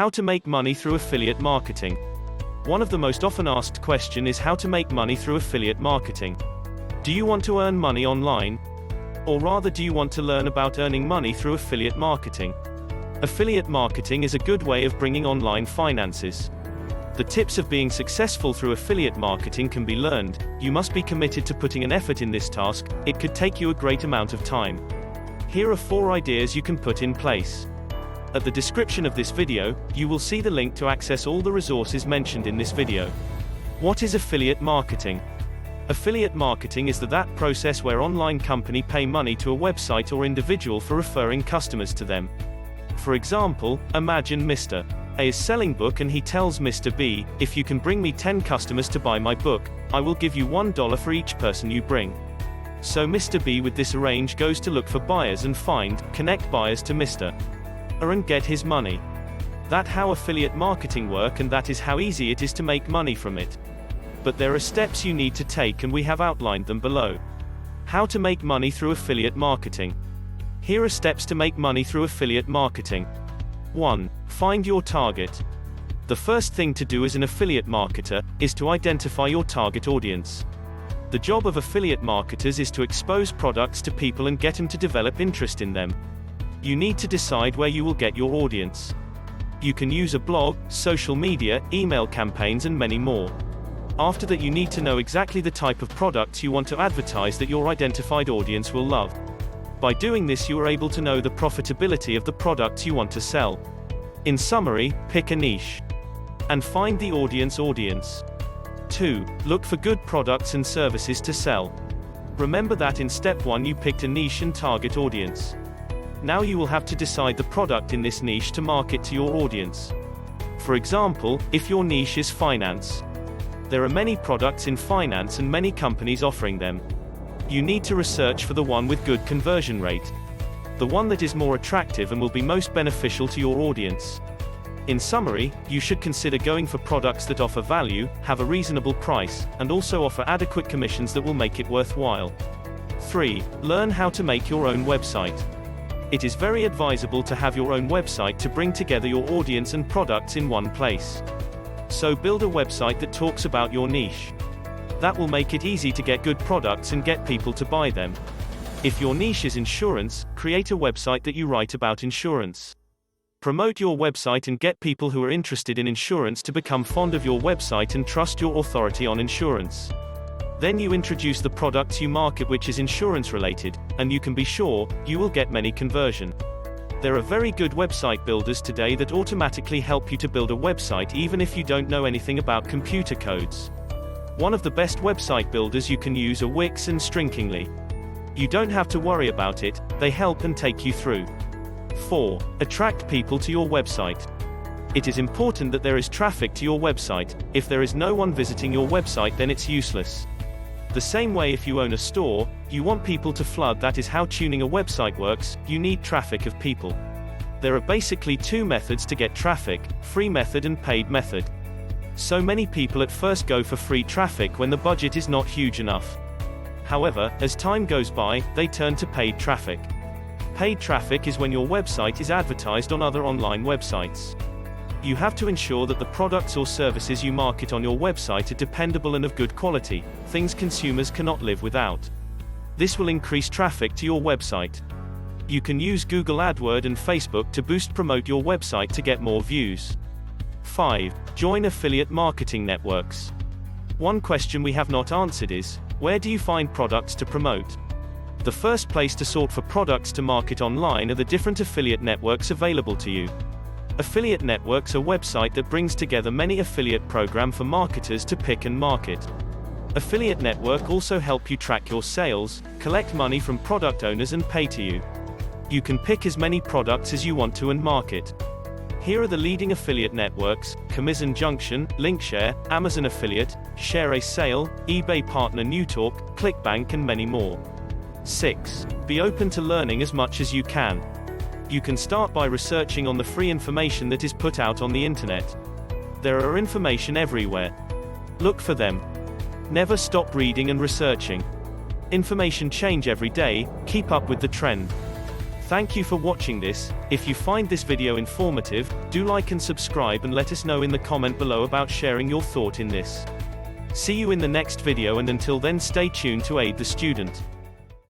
How to make money through affiliate marketing. One of the most often asked questions is how to make money through affiliate marketing. Do you want to earn money online? Or rather, do you want to learn about earning money through affiliate marketing? Affiliate marketing is a good way of bringing online finances. The tips of being successful through affiliate marketing can be learned. You must be committed to putting an effort in this task. It could take you a great amount of time. Here are 4 ideas you can put in place. At the description of this video, you will see the link to access all the resources mentioned in this video. What is affiliate marketing? Affiliate marketing is that process where online company pay money to a website or individual for referring customers to them. For example, imagine Mr. A is selling book and he tells Mr. B, if you can bring me 10 customers to buy my book, I will give you $1 for each person you bring. So Mr. B with this arrange goes to look for buyers and connect buyers to Mr. A and get his money. That's how affiliate marketing work, and that is how easy it is to make money from it. But there are steps you need to take, and we have outlined them below. How to make money through affiliate marketing. Here are steps to make money through affiliate marketing. 1. Find your target. The first thing to do as an affiliate marketer is to identify your target audience. The job of affiliate marketers is to expose products to people and get them to develop interest in them. You need to decide where you will get your audience. You can use a blog, social media, email campaigns, and many more. After that, you need to know exactly the type of products you want to advertise that your identified audience will love. By doing this, you are able to know the profitability of the products you want to sell. In summary, pick a niche and find the audience. 2. Look for good products and services to sell. Remember that in step 1 you picked a niche and target audience. Now you will have to decide the product in this niche to market to your audience. For example, if your niche is finance, there are many products in finance and many companies offering them. You need to research for the one with good conversion rate, the one that is more attractive and will be most beneficial to your audience. In summary, you should consider going for products that offer value, have a reasonable price, and also offer adequate commissions that will make it worthwhile. 3. Learn how to make your own website. It is very advisable to have your own website to bring together your audience and products in one place. So build a website that talks about your niche. That will make it easy to get good products and get people to buy them. If your niche is insurance, create a website that you write about insurance. Promote your website and get people who are interested in insurance to become fond of your website and trust your authority on insurance. Then you introduce the products you market which is insurance related, and you can be sure you will get many conversion. There are very good website builders today that automatically help you to build a website even if you don't know anything about computer codes. One of the best website builders you can use are Wix and Stringingly. You don't have to worry about it, they help and take you through. 4. Attract people to your website. It is important that there is traffic to your website. If there is no one visiting your website, then it's useless. The same way, if you own a store, you want people to flood. That is how tuning a website works. You need traffic of people. There are basically 2 methods to get traffic, free method and paid method. So many people at first go for free traffic when the budget is not huge enough. However, as time goes by, they turn to paid traffic. Paid traffic is when your website is advertised on other online websites. You have to ensure that the products or services you market on your website are dependable and of good quality, things consumers cannot live without. This will increase traffic to your website. You can use Google AdWords and Facebook to promote your website to get more views. 5. Join affiliate marketing networks. One question we have not answered is, where do you find products to promote? The first place to sort for products to market online are the different affiliate networks available to you. Affiliate networks are a website that brings together many affiliate programs for marketers to pick and market. Affiliate network also help you track your sales, collect money from product owners and pay to you. You can pick as many products as you want to and market. Here are the leading affiliate networks: Commission Junction, Linkshare, Amazon Affiliate, Share a Sale, eBay Partner NewTalk, ClickBank, and many more. 6. Be open to learning as much as you can. You can start by researching on the free information that is put out on the internet. There are information everywhere. Look for them. Never stop reading and researching. Information change every day, keep up with the trend. Thank you for watching this. If you find this video informative, do like and subscribe and let us know in the comment below about sharing your thought in this. See you in the next video, and until then stay tuned to aid the student.